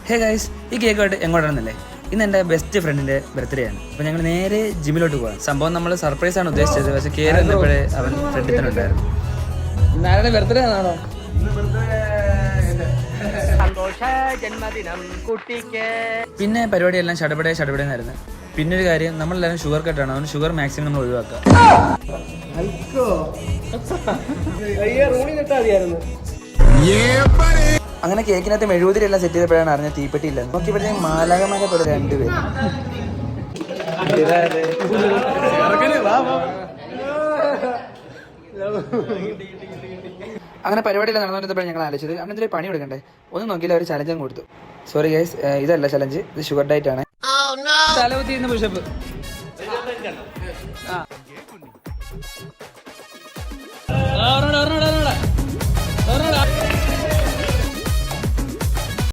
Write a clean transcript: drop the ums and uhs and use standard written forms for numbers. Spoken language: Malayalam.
ഹേ ഗൈസ്, ഈ കേക്കായിട്ട് എങ്ങോട്ടാണെന്നല്ലേ? ഇന്ന് എൻ്റെ ബെസ്റ്റ് ഫ്രണ്ടിൻ്റെ ബർത്ത്ഡേ ആണ്. അപ്പോൾ ഞങ്ങൾ നേരെ ജിമ്മിലോട്ട് പോകാം. സംഭവം നമ്മൾ സർപ്രൈസ് ആണ് ഉദ്ദേശിച്ചത്, പക്ഷേ കയറി വന്നപ്പോഴേ അവൻ ഫ്രണ്ടിൽ തന്നെ ഉണ്ടായിരുന്നു. നാരായണ ബർത്ത്ഡേ ആണോ? പിന്നെ പരിപാടിയെല്ലാം ഷടപടേന്നായിരുന്നു. പിന്നെ ഒരു കാര്യം, നമ്മളെല്ലാവരും ഷുഗർ കട്ടാണ്, അതുകൊണ്ട് ഷുഗർ മാക്സിമം നമ്മൾ ഒഴിവാക്കുക. അങ്ങനെ കേക്കിനകത്ത് മെഴുകുതിരിയെല്ലാം സെറ്റ് ചെയ്തപ്പോഴാണ് അറിഞ്ഞ തീപ്പെട്ടിയില്ല. നോക്കിയപ്പോഴത്തേക്കും മാലാകമാരെ പോലെ രണ്ടുപേരും. അങ്ങനെ പരിപാടിയെല്ലാം നടന്നുകൊണ്ടിരുന്നപ്പോഴാണ് ഞങ്ങൾ ആലോചിച്ചത് അങ്ങനത്തെ പണി കൊടുക്കണ്ടേ. ഒന്നും നോക്കിയില്ല, ഒരു ചലഞ്ചും കൊടുത്തു. സോറി ഗൈസ്, ഇതല്ല ചലഞ്ച്, ഇത് ഷുഗർ ഡയറ്റ് ആണ്. തലകുത്തിയിരുന്ന പുഷപ്പ്.